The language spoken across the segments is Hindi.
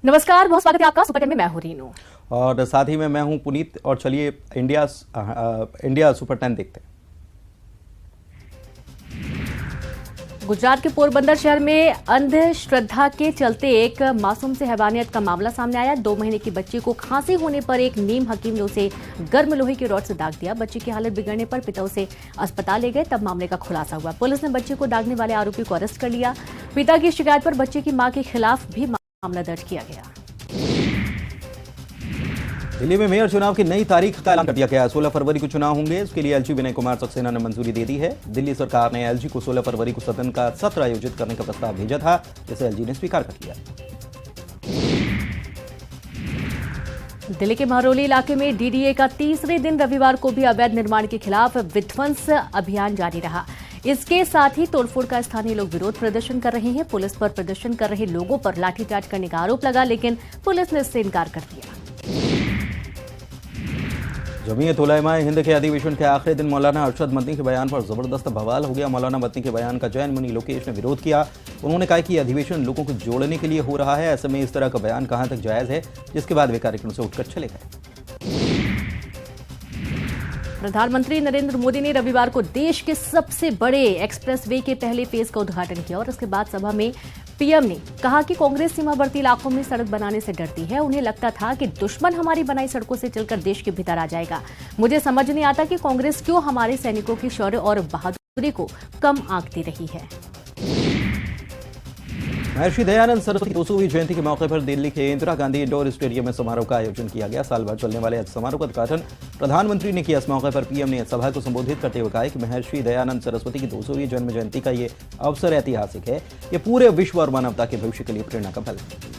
नमस्कार, बहुत स्वागत है आपका सुपर टेन में। मैं हूं रीनू और साथ ही में मैं हूं पुनीत। और चलिए इंडिया सुपर 10 देखते हैं। गुजरात के पोरबंदर शहर में अंधश्रद्धा के चलते एक मासूम से हैवानियत का मामला सामने आया। 2 महीने की बच्ची को खांसी होने पर एक नीम हकीम ने उसे गर्म लोहे की रॉड से दाग दिया। बच्ची की हालत बिगड़ने पर पिता उसे अस्पताल ले गए, तब मामले का खुलासा हुआ। पुलिस ने बच्चे को दागने वाले आरोपी को अरेस्ट कर लिया। पिता की शिकायत पर बच्चे की मां के खिलाफ भी मामला दर्ज किया गया। दिल्ली में मेयर चुनाव की नई तारीख का ऐलान कर दिया गया। 16 फरवरी को चुनाव होंगे। इसके लिए एलजी विनय कुमार सक्सेना ने मंजूरी दे दी है। दिल्ली सरकार ने एलजी को 16 फरवरी को सदन का सत्र आयोजित करने का प्रस्ताव भेजा था, जिसे एलजी ने स्वीकार कर लिया। दिल्ली के महरौली इलाके में डीडीए का तीसरे दिन रविवार को भी अवैध निर्माण के खिलाफ विध्वंस अभियान जारी रहा। इसके साथ ही तोड़फोड़ का स्थानीय लोग विरोध प्रदर्शन कर रहे हैं। पुलिस पर प्रदर्शन कर रहे लोगों पर लाठीचार्ज करने का आरोप लगा, लेकिन पुलिस ने इससे इनकार कर दिया। जमीयत उलमा हिंद के अधिवेशन के आखिरी दिन मौलाना अरशद मदनी के बयान पर जबरदस्त बवाल हो गया। मौलाना मदनी के बयान का जैन मुनी लोकेश ने विरोध किया। उन्होंने कहा कि यह अधिवेशन लोगों को जोड़ने के लिए हो रहा है। ऐसे में इस तरह का बयान कहां तक जायज है, जिसके बाद वे कार्यक्रम से उठकर चले गए। प्रधानमंत्री नरेंद्र मोदी ने रविवार को देश के सबसे बड़े एक्सप्रेसवे के पहले फेज का उद्घाटन किया और उसके बाद सभा में पीएम ने कहा कि कांग्रेस सीमावर्ती इलाकों में सड़क बनाने से डरती है। उन्हें लगता था कि दुश्मन हमारी बनाई सड़कों से चलकर देश के भीतर आ जाएगा। मुझे समझ नहीं आता कि कांग्रेस क्यों हमारे सैनिकों की शौर्य और बहादुरी को कम आंकती रही है। महर्षि दयानंद सरस्वती 200वीं जयंती के मौके पर दिल्ली के इंदिरा गांधी इंडोर स्टेडियम में समारोह का आयोजन किया गया। साल भर चलने वाले समारोह का उद्घाटन प्रधानमंत्री ने किया। इस मौके पर पीएम ने सभा को संबोधित करते हुए कहा कि महर्षि दयानंद सरस्वती की 200वीं जन्म जयंती का ये अवसर ऐतिहासिक है। ये पूरे विश्व और मानवता के भविष्य के लिए प्रेरणा का फल है।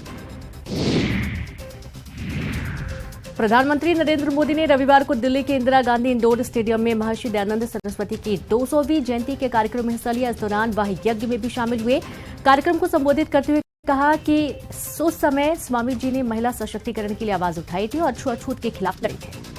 प्रधानमंत्री नरेंद्र मोदी ने रविवार को दिल्ली के इंदिरा गांधी इंडोर स्टेडियम में महर्षि दयानंद सरस्वती की 200वीं जयंती के कार्यक्रम में हिस्सा लिया। इस दौरान वह यज्ञ में भी शामिल हुए। कार्यक्रम को संबोधित करते हुए कहा कि उस समय स्वामी जी ने महिला सशक्तिकरण के लिए आवाज उठाई थी और छुआछूत के खिलाफ लड़े थे।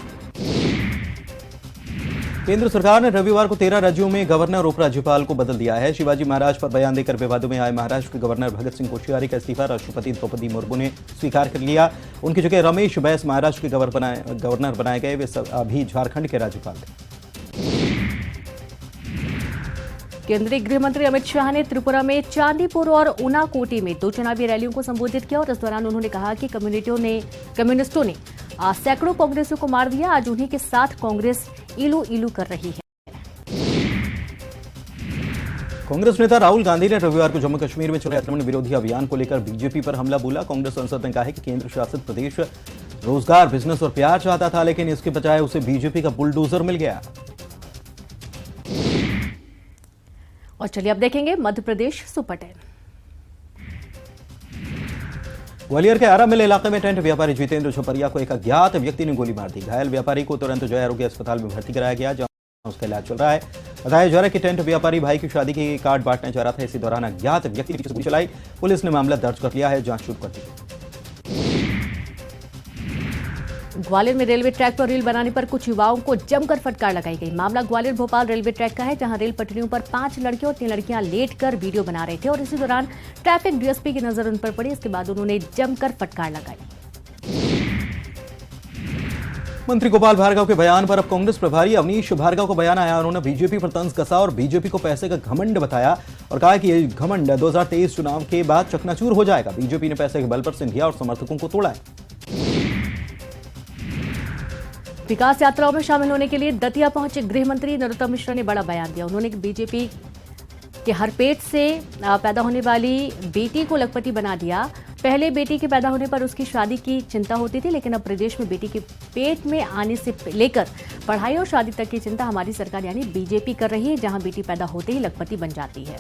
केंद्र सरकार ने रविवार को 13 राज्यों में गवर्नर उपराज्यपाल को बदल दिया है। शिवाजी महाराज पर बयान देकर विवादों में आए महाराष्ट्र के गवर्नर भगत सिंह कोश्यारी का इस्तीफा राष्ट्रपति द्रौपदी मुर्मू ने स्वीकार कर लिया। उनकी जगह रमेश बैस महाराष्ट्र के गवर्नर बनाए गए। वे अभी झारखंड के राज्यपाल थे। केंद्रीय गृह मंत्री अमित शाह ने त्रिपुरा में चांदीपुर और ऊनाकोटी में 2 चुनावी रैलियों को संबोधित किया और इस दौरान उन्होंने कहा कि कम्युनिस्टों ने सैकड़ों कांग्रेसियों को मार दिया। आज उन्हीं के साथ कांग्रेस इलू इलू कर रही है। कांग्रेस नेता राहुल गांधी ने रविवार को जम्मू कश्मीर में चले आक्रमण विरोधी अभियान को लेकर बीजेपी पर हमला बोला। कांग्रेस सांसद ने कहा है कि केंद्र शासित प्रदेश रोजगार, बिजनेस और प्यार चाहता था, लेकिन इसके बजाय उसे बीजेपी का बुलडोजर मिल गया। और चलिए अब देखेंगे मध्य प्रदेश सुपर 10। ग्वालियर के आरा मिल इलाके में टेंट व्यापारी जितेंद्र छपरिया को एक अज्ञात व्यक्ति ने गोली मार दी। घायल व्यापारी को तुरंत जय आरोग्य अस्पताल में भर्ती कराया गया, जहां उसका इलाज चल रहा है। बताया जा रहा है कि टेंट व्यापारी भाई की शादी की कार्ड बांटने जा रहा था। इसी दौरान अज्ञात व्यक्ति ने गोली चलाई। पुलिस ने मामला दर्ज कर लिया है, जांच शुरू कर दी। ग्वालियर में रेलवे ट्रैक पर रेल बनाने पर कुछ युवाओं को जमकर फटकार लगाई गई। मामला ग्वालियर भोपाल रेलवे ट्रैक का है, जहां रेल पटरियों पर 5 लड़के और 3 लड़कियां लेटकर वीडियो बना रहे थे और इसी दौरान ट्रैफिक डीएसपी की नजर उन पर पड़ी। इसके बाद उन्होंने जमकर फटकार लगाई। मंत्री गोपाल भार्गव के बयान पर अब कांग्रेस प्रभारी अवनीश भार्गव को बयान आया। उन्होंने बीजेपी पर तंज कसा और बीजेपी को पैसे का घमंड बताया और कहा कि यह घमंड 2023 चुनाव के बाद चकनाचूर हो जाएगा। बीजेपी ने पैसे के बल पर सिंधिया और समर्थकों को तोड़ा है। विकास यात्राओं में शामिल होने के लिए दतिया पहुंचे गृह मंत्री नरोत्तम मिश्रा ने बड़ा बयान दिया। उन्होंने बीजेपी के हर पेट से पैदा होने वाली बेटी को लखपति बना दिया। पहले बेटी के पैदा होने पर उसकी शादी की चिंता होती थी, लेकिन अब प्रदेश में बेटी के पेट में आने से लेकर पढ़ाई और शादी तक की चिंता हमारी सरकार यानी बीजेपी कर रही है, जहां बेटी पैदा होते ही लखपति बन जाती है।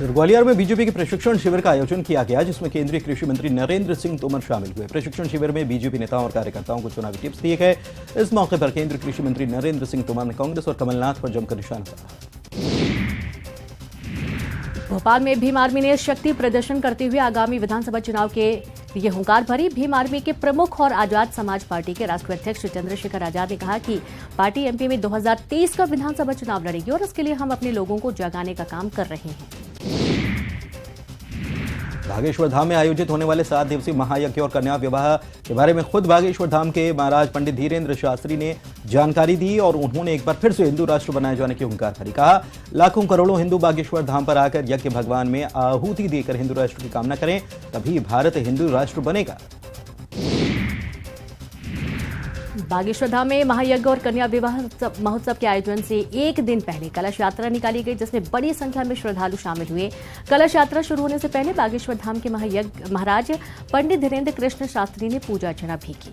ग्वालियर में बीजेपी के प्रशिक्षण शिविर का आयोजन किया गया, जिसमें केंद्रीय कृषि मंत्री नरेंद्र सिंह तोमर शामिल हुए। प्रशिक्षण शिविर में बीजेपी नेताओं और कार्यकर्ताओं को चुनावी टिप्स दिए गए। इस मौके पर केंद्रीय कृषि मंत्री नरेंद्र सिंह तोमर ने कांग्रेस और कमलनाथ पर जमकर निशाना साधा। भोपाल में भीम आर्मी ने शक्ति प्रदर्शन करते हुए आगामी विधानसभा चुनाव के लिए हुंकार भरी। भीम आर्मी के प्रमुख और आजाद समाज पार्टी के राष्ट्रीय अध्यक्ष चंद्रशेखर आजाद ने कहा कि पार्टी एमपी में 2023 का विधानसभा चुनाव लड़ेगी और इसके लिए हम अपने लोगों को जगाने का काम कर रहे हैं। बागेश्वर धाम में आयोजित होने वाले 7 दिवसीय महायज्ञ और कन्या विवाह के बारे में खुद बागेश्वर धाम के महाराज पंडित धीरेन्द्र शास्त्री ने जानकारी दी और उन्होंने एक बार फिर से हिंदू राष्ट्र बनाए जाने की हुंकार भरी। कहा, लाखों करोड़ों हिंदू बागेश्वर धाम पर आकर यज्ञ भगवान में आहुति देकर हिंदू राष्ट्र की कामना करें, तभी भारत हिंदू राष्ट्र बनेगा। बागेश्वर धाम में महायज्ञ और कन्या विवाह महोत्सव के आयोजन से एक दिन पहले कलश यात्रा निकाली गई, जिसमें बड़ी संख्या में श्रद्धालु शामिल हुए। कलश यात्रा शुरू होने से पहले बागेश्वर धाम के महाराज पंडित धीरेन्द्र कृष्ण शास्त्री ने पूजा अर्चना भी की।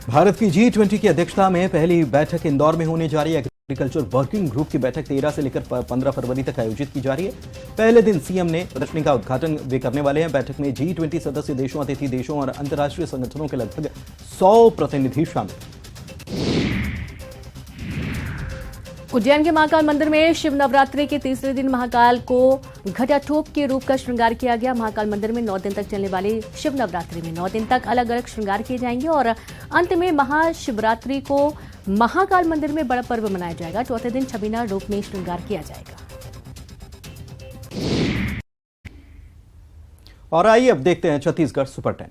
भारत की G20 की अध्यक्षता में पहली बैठक इंदौर में होने जा रही है। एग्रीकल्चर वर्किंग ग्रुप की बैठक 13 से लेकर 15 फरवरी तक आयोजित की जा रही है। पहले दिन सीएम ने प्रदर्शनी का उद्घाटन भी करने वाले हैं। बैठक में G20 सदस्य देशों, अतिथि देशों और अंतर्राष्ट्रीय संगठनों के लगभग 100 प्रतिनिधि शामिल। उज्जैन के महाकाल मंदिर में शिव नवरात्रि के तीसरे दिन महाकाल को घटाटोप के रूप का श्रृंगार किया गया। महाकाल मंदिर में 9 दिन तक चलने वाली शिव नवरात्रि में 9 दिन तक अलग अलग श्रृंगार किए जाएंगे और अंत में महाशिवरात्रि को महाकाल मंदिर में बड़ा पर्व मनाया जाएगा। चौथे दिन छबीना रूप में श्रृंगार किया जाएगा। और आइए अब देखते हैं छत्तीसगढ़ सुपर 10।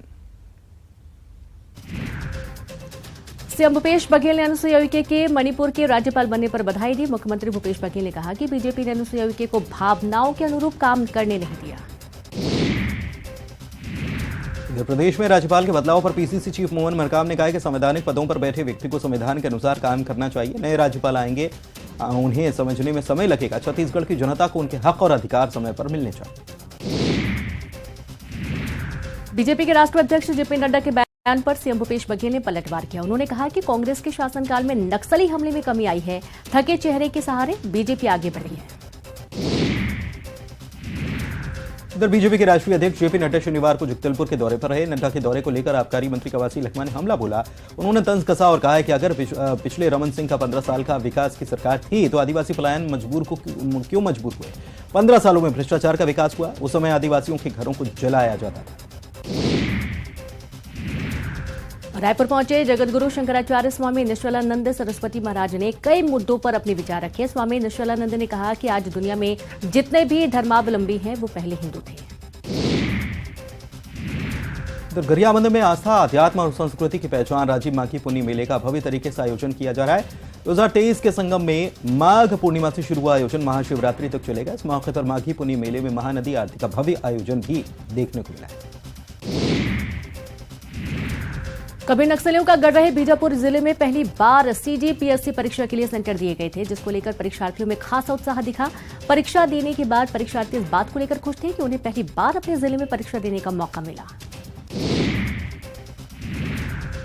सीएम भूपेश बघेल ने अनुसुईया उइके के मणिपुर के राज्यपाल बनने पर बधाई दी। मुख्यमंत्री भूपेश बघेल ने कहा कि बीजेपी ने अनुसुईया उइके को भावनाओं के अनुरूप काम करने नहीं दिया। इधर प्रदेश में राज्यपाल के बदलाव पर पीसीसी चीफ मोहन मरकाम ने कहा कि संवैधानिक पदों पर बैठे व्यक्ति को संविधान के अनुसार काम करना चाहिए। नए राज्यपाल आएंगे, उन्हें समझने में समय लगेगा। छत्तीसगढ़ की जनता को उनके हक और अधिकार समय पर मिलने चाहिए। बीजेपी के राष्ट्रीय अध्यक्ष जेपी नड्डा के बयान पर सीएम भूपेश बघेल ने पलटवार किया। उन्होंने कहा कि कांग्रेस के शासनकाल में नक्सली हमले में कमी आई है। थके चेहरे के सहारे बीजेपी आगे बढ़ी है। इधर बीजेपी के राष्ट्रीय अध्यक्ष जेपी नड्डा शनिवार को जगदलपुर के दौरे पर रहे। नड्डा के दौरे को लेकर आबकारी मंत्री कवासी लखमा ने हमला बोला। उन्होंने तंज कसा और कहा है कि अगर पिछले रमन सिंह का 15 साल का विकास की सरकार थी तो आदिवासी पलायन क्यों मजबूर हुए। 15 सालों में भ्रष्टाचार का विकास हुआ। उस समय आदिवासियों के घरों को जलाया जाता था। रायपुर पहुंचे जगतगुरु शंकराचार्य स्वामी निश्चलानंद सरस्वती महाराज ने कई मुद्दों पर अपने विचार रखे। स्वामी निश्चलानंद ने कहा कि आज दुनिया में जितने भी धर्मावलंबी हैं वो पहले हिंदू थे। गरियाबंद में आस्था, अध्यात्म और संस्कृति की पहचान राजीव माघी पुन्नी मेले का भव्य तरीके से आयोजन किया जा रहा है। 2023 के संगम में माघ पूर्णिमा से शुरू हुआ आयोजन महाशिवरात्रि तक चलेगा। इस मौके पर माघी पुन्नी मेले में महानदी आरती का भव्य आयोजन भी देखने को मिला है। कभी नक्सलियों का गढ़ रहे बीजापुर जिले में पहली बार सीजीपीएससी परीक्षा के लिए सेंटर दिए गए थे, जिसको लेकर परीक्षार्थियों में खासा उत्साह दिखा। परीक्षा देने के बाद परीक्षार्थी इस बात को लेकर खुश थे कि उन्हें पहली बार अपने जिले में परीक्षा देने का मौका मिला।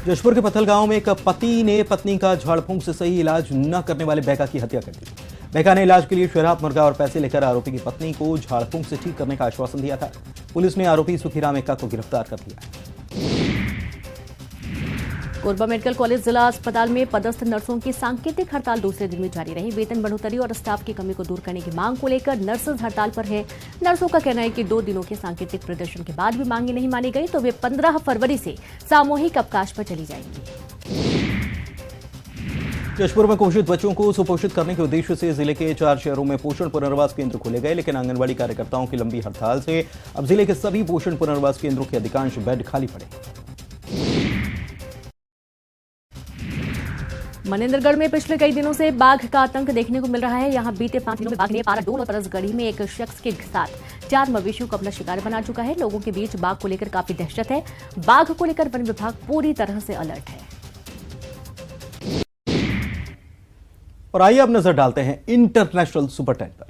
जशपुर के पत्थल गांव में एक पति ने पत्नी का झाड़ फूंक से सही इलाज न करने वाले बैका की हत्या कर दी। बैका ने इलाज के लिए शराब, मुर्गा और पैसे लेकर आरोपी की पत्नी को झाड़ फूंक से ठीक करने का आश्वासन दिया था। पुलिस ने आरोपी सुखीराम एक्का को गिरफ्तार कर लिया। कोरबा मेडिकल कॉलेज जिला अस्पताल में पदस्थ नर्सों की सांकेतिक हड़ताल दूसरे दिन भी जारी रही। वेतन बढ़ोतरी और स्टाफ की कमी को दूर करने की मांग को लेकर नर्सेज हड़ताल पर है। नर्सों का कहना है कि 2 दिनों के सांकेतिक प्रदर्शन के बाद भी मांगे नहीं मानी गई तो वे 15 फरवरी से सामूहिक अवकाश पर चली जाएंगी। जशपुर में कुपोषित बच्चों को सुपोषित करने के उद्देश्य से जिले के 4 शहरों में पोषण पुनर्वास केंद्र खोले गए, लेकिन आंगनबाड़ी कार्यकर्ताओं की लंबी हड़ताल से अब जिले के सभी पोषण पुनर्वास केंद्रों के अधिकांश बेड खाली पड़े। मनेंद्रगढ़ में पिछले कई दिनों से बाघ का आतंक देखने को मिल रहा है। यहां बीते 5 दिनों में बाघ ने पाराडोल और परसगढ़ी में एक शख्स के साथ 4 मवेशियों को अपना शिकार बना चुका है। लोगों के बीच बाघ को लेकर काफी दहशत है। बाघ को लेकर वन विभाग पूरी तरह से अलर्ट है। और आइए अब नजर डालते हैं इंटरनेशनल सुपर 10 पर।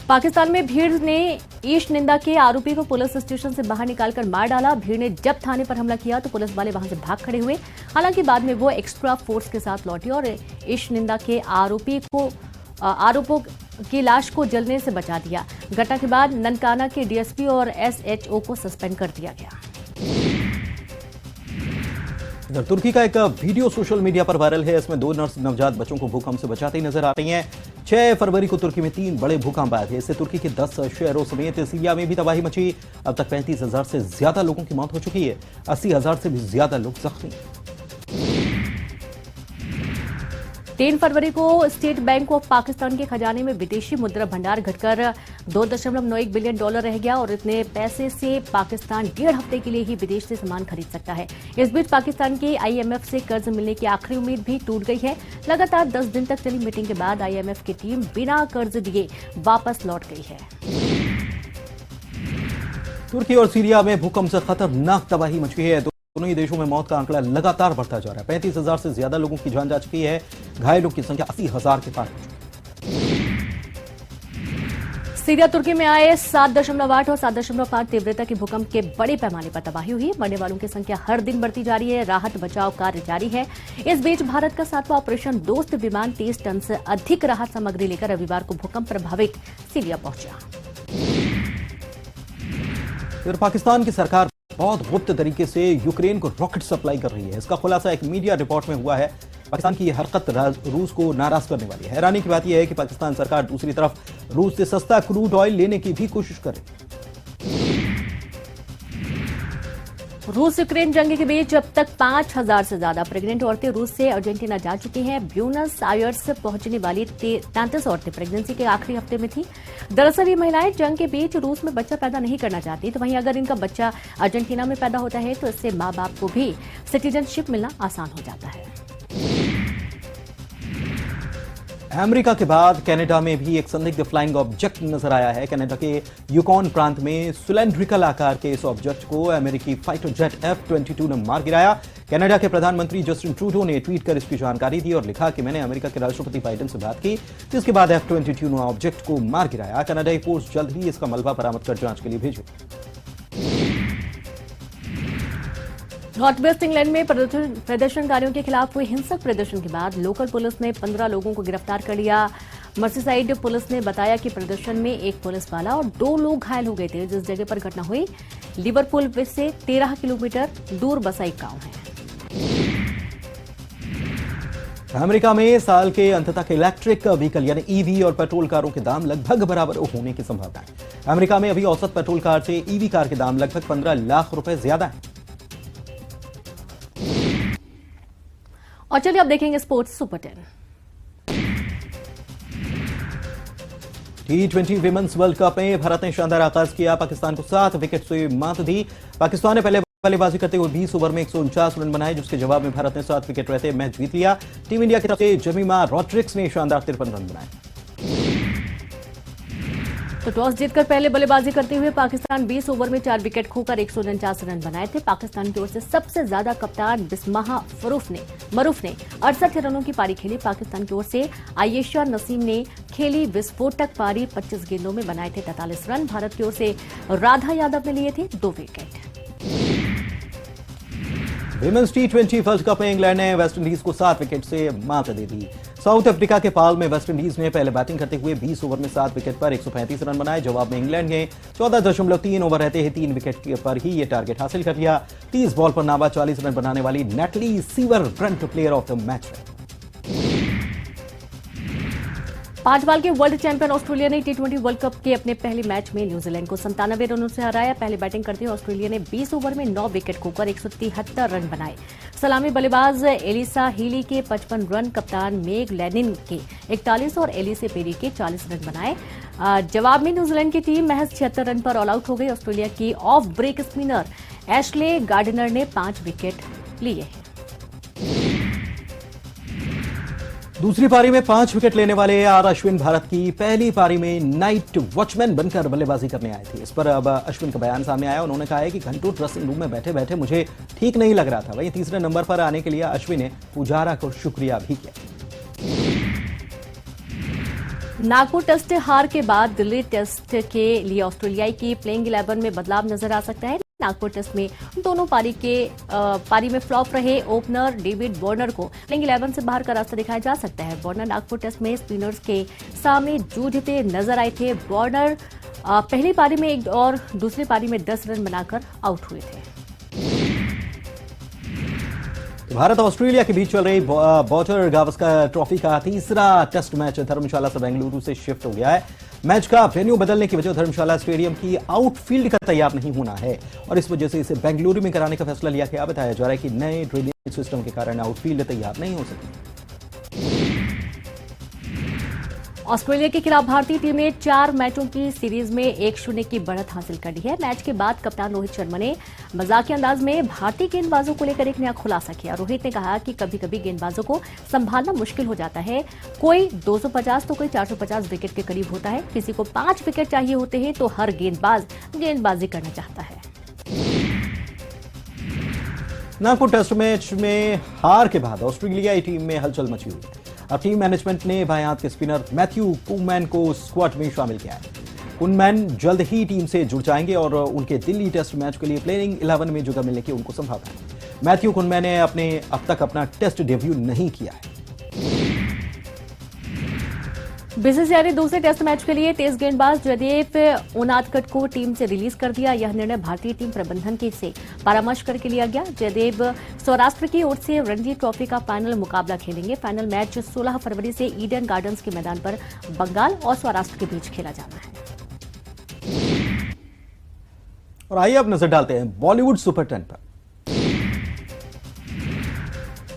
पाकिस्तान में भीड़ ने ईश निंदा के आरोपी को पुलिस स्टेशन से बाहर निकालकर मार डाला। भीड़ ने जब थाने पर हमला किया तो पुलिस वाले वहां से भाग खड़े हुए। हालांकि बाद में वो एक्स्ट्रा फोर्स के साथ लौटे और ईश निंदा के आरोपों की लाश को जलने से बचा दिया। घटना के बाद ननकाना के डीएसपी और एसएचओ को सस्पेंड कर दिया गया। इधर तुर्की का एक वीडियो सोशल मीडिया पर वायरल है। इसमें 2 नर्स नवजात बच्चों को भूकंप से बचाते ही नजर आ रही हैं। 6 फरवरी को तुर्की में 3 बड़े भूकंप आए थे। इससे तुर्की के 10 शहरों समेत सीरिया में भी तबाही मची। अब तक 35,000 से ज्यादा लोगों की मौत हो चुकी है। 80,000 से भी ज्यादा लोग जख्मी। 3 फरवरी को स्टेट बैंक ऑफ पाकिस्तान के खजाने में विदेशी मुद्रा भंडार घटकर $2.91 बिलियन रह गया और इतने पैसे से पाकिस्तान 1.5 हफ्ते के लिए ही विदेश से सामान खरीद सकता है। इस बीच पाकिस्तान के IMF से कर्ज मिलने की आखिरी उम्मीद भी टूट गई है। लगातार 10 दिन तक चली मीटिंग के बाद IMF की टीम बिना कर्ज दिए वापस लौट गई है। तुर्की और सीरिया में भूकंप से खतरनाक तबाही मच गई है। दोनों ही देशों में मौत का आंकड़ा लगातार बढ़ता जा रहा है। 35,000 से ज्यादा लोगों की जान जा चुकी है। घायलों की संख्या 80,000 के पार पहुंची। सीरिया तुर्की में आए 7.8 और 7.5 तीव्रता के भूकंप के बड़े पैमाने पर तबाही हुई। मरने वालों की संख्या हर दिन बढ़ती जा रही है। राहत बचाव कार्य जारी है। इस बीच भारत का 7वां ऑपरेशन दोस्त विमान 30 टन से अधिक राहत सामग्री लेकर रविवार को भूकंप प्रभावित सीरिया पहुंचा। फिर पाकिस्तान की सरकार बहुत गुप्त तरीके से यूक्रेन को रॉकेट सप्लाई कर रही है। इसका खुलासा एक मीडिया रिपोर्ट में हुआ है। पाकिस्तान की यह हरकत रूस को नाराज करने वाली है। हैरानी की बात यह है कि पाकिस्तान सरकार दूसरी तरफ रूस से सस्ता क्रूड ऑयल लेने की भी कोशिश कर रही है। रूस यूक्रेन जंग के बीच अब तक 5,000 से ज्यादा प्रेग्नेंट औरतें रूस से अर्जेंटीना जा चुकी हैं। ब्यूनस आयर्स पहुंचने वाली 33 औरतें प्रेगनेंसी के आखिरी हफ्ते में थी। दरअसल ये महिलाएं जंग के बीच रूस में बच्चा पैदा नहीं करना चाहती, तो वहीं अगर इनका बच्चा अर्जेंटीना में पैदा होता है तो इससे मां बाप को भी सिटीजनशिप मिलना आसान हो जाता है। अमेरिका के बाद कनाडा में भी एक संदिग्ध फ्लाइंग ऑब्जेक्ट नजर आया है। कनाडा के यूकॉन प्रांत में सिलेंड्रिकल आकार के इस ऑब्जेक्ट को अमेरिकी फाइटर जेट F-22 ने मार गिराया। कनाडा के प्रधानमंत्री जस्टिन ट्रूडो ने ट्वीट कर इसकी जानकारी दी और लिखा कि मैंने अमेरिका के राष्ट्रपति बाइडेन से बात की, जिसके बाद F-22 ने ऑब्जेक्ट को मार गिराया। कनाडाई फोर्स जल्द ही इसका मलबा बरामद कर जांच के लिए भेजेगी। नॉर्थ वेस्ट इंग्लैंड में प्रदर्शनकारियों के खिलाफ हुए हिंसक प्रदर्शन के बाद लोकल पुलिस ने 15 लोगों को गिरफ्तार कर लिया। मर्सीसाइड पुलिस ने बताया कि प्रदर्शन में एक पुलिस वाला और 2 लोग घायल हो गए थे। जिस जगह पर घटना हुई लिवरपूल से 13 किलोमीटर दूर बसा एक गांव है। अमेरिका में साल के अंत तक इलेक्ट्रिक व्हीकल यानी ईवी और पेट्रोल कारों के दाम लगभग बराबर होने की संभावना है। अमेरिका में अभी औसत पेट्रोल कार से ईवी कार के दाम लगभग 15 लाख रुपए ज्यादा है। और चलिए अब देखेंगे sports super 10। T20 women's world cup में भारत ने शानदार आगाज किया। पाकिस्तान को 7 विकेट से मात दी। पाकिस्तान ने पहले बल्लेबाजी करते हुए 20 ओवर में 149 रन बनाए, जिसके जवाब में भारत ने 7 विकेट रहते मैच जीत लिया। टीम इंडिया की तरफ से जमीमा रॉड्रिक्स ने शानदार 53 रन बनाए। तो टॉस जीतकर पहले बल्लेबाजी करते हुए पाकिस्तान 20 ओवर में 4 विकेट खोकर 149 रन बनाए थे। पाकिस्तान की ओर से सबसे ज्यादा कप्तान बिस्माह मरूफ ने 68 रनों की पारी खेली। पाकिस्तान की ओर से आयेशा नसीम ने खेली विस्फोटक पारी, 25 गेंदों में बनाए थे 43 रन। भारत की ओर से राधा यादव ने लिए थे 2 wicket. Women's T20 world cup में इंग्लैंड ने वेस्टइंडीज को 7 विकेट से मात दे दी। साउथ अफ्रीका के पाल में वेस्टइंडीज ने पहले बैटिंग करते हुए 20 ओवर में 7 विकेट पर 135 रन बनाए। जवाब में इंग्लैंड ने 14.3 ओवर रहते ही 3 विकेट पर ही यह टारगेट हासिल कर लिया। 30 बॉल पर नाबाद 40 रन बनाने वाली neatly sewer front player of the match रही। 5 बाल के वर्ल्ड चैंपियन ऑस्ट्रेलिया ने T20 वर्ल्ड कप के अपने पहले मैच में न्यूजीलैंड को 97 रनों से हराया। पहले बैटिंग करते हुए ऑस्ट्रेलिया ने 20 ओवर में 9 विकेट खोकर 173 रन बनाए। सलामी बल्लेबाज एलिसा हीली के 55 रन, कप्तान मेग लेनिन के 41 और एलिसे पेरी के 40 रन बनाए। जवाब में न्यूजीलैंड की टीम महज 76 रन पर ऑल आउट हो गई। ऑस्ट्रेलिया की off break spinner Ashleigh Gardner ने 5 विकेट लिए हैं। दूसरी पारी में 5 विकेट लेने वाले आर अश्विन भारत की पहली पारी में नाइट वॉचमैन बनकर बल्लेबाजी करने आए थे। इस पर अब अश्विन का बयान सामने आया। उन्होंने कहा है कि घंटों ड्रेसिंग रूम में बैठे बैठे मुझे ठीक नहीं लग रहा था। वहीं तीसरे नंबर पर आने के लिए अश्विन ने पुजारा को शुक्रिया भी किया। नागपुर टेस्ट हार के बाद दिल्ली टेस्ट के लिए ऑस्ट्रेलियाई की प्लेइंग 11 में बदलाव नजर आ सकता है। नागपुर टेस्ट में दोनों पारी में फ्लॉप रहे ओपनर डेविड वार्नर को प्लेइंग 11 से बाहर का रास्ता दिखाया जा सकता है। वार्नर नागपुर टेस्ट में स्पिनर्स के सामने जूझते नजर आए थे। वार्नर पहली पारी में 1 और दूसरी पारी में 10 रन बनाकर आउट हुए थे। भारत ऑस्ट्रेलिया के बीच चल रही बॉर्डर गावस्कर ट्रॉफी का तीसरा टेस्ट मैच धर्मशाला से बेंगलुरु से शिफ्ट हो गया है। मैच का वेन्यू बदलने की वजह धर्मशाला स्टेडियम की आउटफील्ड का तैयार नहीं होना है और इस वजह से इसे बेंगलुरु में कराने का फैसला लिया गया। बताया जा रहा है कि नए ड्रेनेज सिस्टम के कारण आउटफील्ड तैयार नहीं हो सकी। ऑस्ट्रेलिया के खिलाफ भारतीय टीम ने 4 मैचों की सीरीज में 1-0 की बढ़त हासिल कर ली है। मैच के बाद कप्तान रोहित शर्मा ने मजाकिया अंदाज में भारतीय गेंदबाजों को लेकर एक नया खुलासा किया। रोहित ने कहा कि कभी कभी गेंदबाजों को संभालना मुश्किल हो जाता है। कोई 250 तो कोई 450 विकेट के करीब होता है। किसी को 5 विकेट चाहिए होते हैं तो हर गेंदबाज गेंदबाजी करना चाहता है। नागपुर टेस्ट मैच में हार के बाद ऑस्ट्रेलियाई टीम में हलचल मची हुई है। अब टीम मैनेजमेंट ने बाएं हाथ के स्पिनर मैथ्यू कुनमैन को स्क्वाड में शामिल किया है। कुनमैन जल्द ही टीम से जुड़ जाएंगे और उनके दिल्ली टेस्ट मैच के लिए प्लेइंग 11 में जगह मिलने की उनको संभावना है। मैथ्यू कुनमैन ने अब तक अपना टेस्ट डेब्यू नहीं किया है। बीसीसीआई ने दूसरे टेस्ट मैच के लिए तेज गेंदबाज जयदेव उनादकट को टीम से रिलीज कर दिया। यह निर्णय भारतीय टीम प्रबंधन के से परामर्श करके लिया गया। जयदेव सौराष्ट्र की ओर से रणजी ट्रॉफी का फाइनल मुकाबला खेलेंगे। फाइनल मैच 16 फरवरी से ईडन गार्डन्स के मैदान पर बंगाल और सौराष्ट्र के बीच खेला जाना है। और आइए अब नजर डालते हैं बॉलीवुड सुपर 10 पर।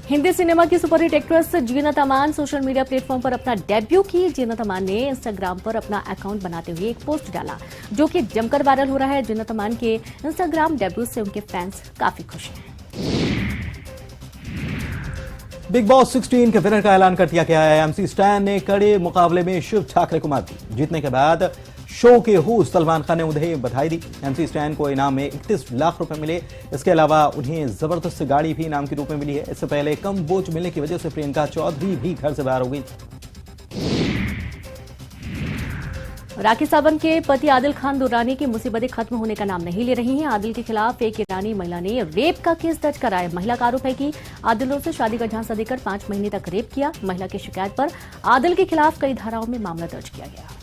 हिंदी सिनेमा की superhit actress Zeenat Aman social media platform पर अपना डेब्यू की। जीनत अमान ने इंस्टाग्राम पर अपना अकाउंट बनाते हुए एक पोस्ट डाला जो कि जमकर वायरल हो रहा है। जीनत अमान के इंस्टाग्राम डेब्यू से उनके फैंस काफी खुश हैं। बिग बॉस 16 के विनर का ऐलान कर दिया गया है। एमसी स्टैन ने कड़े मुकाबले में शिव ठाकरे को मात दी। जीतने के बाद शो के होस्ट सलमान खान ने उन्हें बधाई दी। एमसी स्टैन को इनाम में 31 लाख रुपए मिले। इसके अलावा उन्हें जबरदस्त गाड़ी भी इनाम के रूप में मिली है। इससे पहले कम बोझ मिलने की वजह से प्रियंका चौधरी भी घर से बाहर हो गई। राखी सावंत के पति आदिल खान दुर्रानी की मुसीबतें खत्म होने का नाम नहीं ले रही हैं। आदिल के खिलाफ एक ईरानी महिला ने रेप का केस दर्ज कराया। महिला का आरोप है कि आदिल ने उसे शादी का झांसा देकर 5 महीने तक रेप किया। महिला की शिकायत पर आदिल के खिलाफ कई धाराओं में मामला दर्ज किया गया।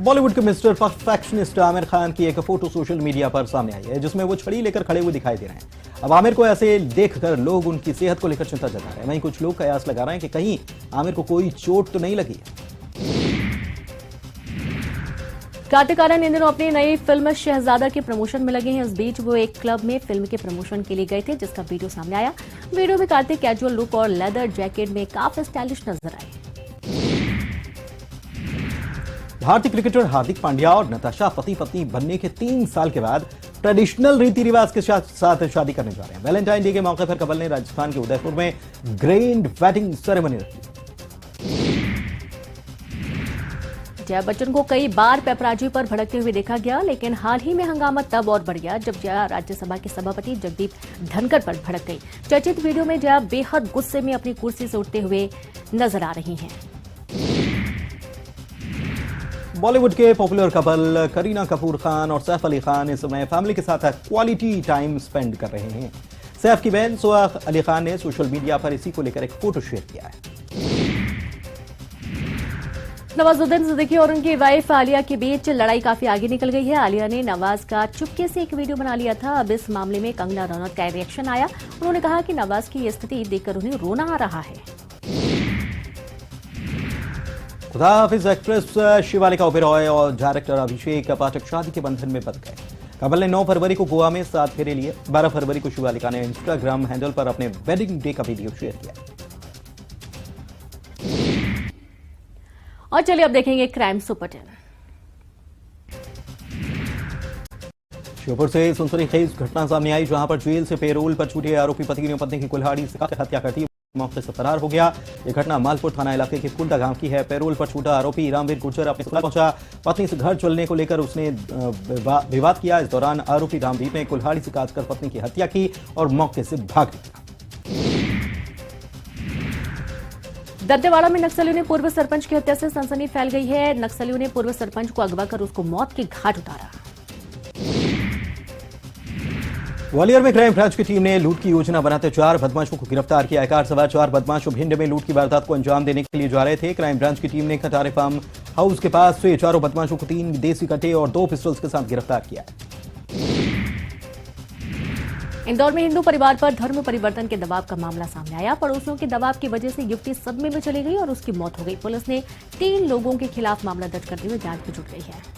बॉलीवुड के मिस्टर परफेक्शनिस्ट आमिर खान की एक फोटो सोशल मीडिया पर सामने आई है जिसमें वो छड़ी लेकर खड़े हुए दिखाई दे रहे हैं। अब आमिर को ऐसे देखकर लोग उनकी सेहत को लेकर चिंता जता रहे हैं। वहीं कुछ लोग कयास लगा रहे हैं कि कहीं आमिर को कोई चोट तो नहीं लगी है। कार्तिक आर्यन इन दिनों अपनी नई फिल्म शहजादा के प्रमोशन में लगे हैं। इस बीच वो एक क्लब में फिल्म के प्रमोशन के लिए गए थे जिसका वीडियो सामने आया। वीडियो में कार्तिक कैजुअल लुक और लेदर जैकेट में काफी स्टाइलिश नजर आए। भारतीय क्रिकेटर हार्दिक पांड्या और नताशा पति पत्नी बनने के 3 साल के बाद ट्रेडिशनल रीति रिवाज के साथ शादी करने जा रहे हैं। वैलेंटाइन डे के मौके पर कपल ने राजस्थान के उदयपुर में ग्रैंड वेडिंग सेरेमनी रखी। जया बच्चन को कई बार पेपराजी पर भड़कते हुए देखा गया, लेकिन हाल ही में हंगामा तब और बढ़ गया जब जया राज्यसभा के सभापति जगदीप धनखड़ पर भड़क गई। चर्चित वीडियो में जया बेहद गुस्से में अपनी कुर्सी से उठते हुए नजर आ रही हैं। बॉलीवुड के पॉपुलर कपल करीना कपूर खान और सैफ अली खान इस समय फैमिली के साथ क्वालिटी टाइम स्पेंड कर रहे हैं। सैफ की बहन सोआ अली खान ने सोशल मीडिया पर इसी को लेकर एक फोटो शेयर किया है। नवाजुद्दीन सिद्दीकी और उनकी वाइफ आलिया के बीच लड़ाई काफी आगे निकल गई है। आलिया ने नवाज का चुपके से एक वीडियो बना लिया था। अब इस मामले में कंगना रनौत का रिएक्शन आया। उन्होंने कहा कि नवाज की ये स्थिति देखकर उन्हें रोना आ रहा है। खुदा हाफिज एक्ट्रेस शिवालिका ओबेरॉय और डायरेक्टर अभिषेक पाठक शादी के बंधन में बंध गए। कपल ने 9 फरवरी को गोवा में 7 फेरे लिए। 12 फरवरी को शिवालिका ने इंस्टाग्राम हैंडल पर अपने वेडिंग डे का वीडियो शेयर किया। और चलिए अब देखेंगे क्राइम सुपर 10। श्योपुर से सनसनीखेज घटना सामने आई जहां पर जेल से पेरोल पर छूटे आरोपी पति ने पत्नी की कुल्हाड़ी से हत्या कर दी, मौके से फरार हो गया। यह घटना मालपुर थाना इलाके के कुंडा गांव की है। पेरोल पर छूटा आरोपी रामवीर गुर्जर अपने ससुराल पहुंचा। पत्नी से घर चलने को लेकर उसने विवाद किया। इस दौरान आरोपी रामवीर ने कुल्हाड़ी से काटकर पत्नी की हत्या की और मौके से भाग निकला। दंतेवाड़ा में नक्सलियों ने पूर्व सरपंच की हत्या से सनसनी फैल गई है। नक्सलियों ने पूर्व सरपंच को अगवा कर उसको मौत के घाट उतारा। ग्वालियर में क्राइम ब्रांच की टीम ने लूट की योजना बनाते 4 बदमाशों को गिरफ्तार किया। कार सवार 4 बदमाश भिंड में लूट की वारदात को अंजाम देने के लिए जा रहे थे। क्राइम ब्रांच की टीम ने खटारे फार्म हाउस के पास से चारों बदमाशों को 3 देसी कट्टे और 2 पिस्टल्स के साथ गिरफ्तार किया। इंदौर में हिंदू परिवार पर धर्म परिवर्तन के दबाव का मामला सामने आया। पड़ोसियों के दबाव की वजह से युवती सदमे में चली गई और उसकी मौत हो गई। पुलिस ने 3 लोगों के खिलाफ मामला दर्ज करते हुए जांच में जुट गई है।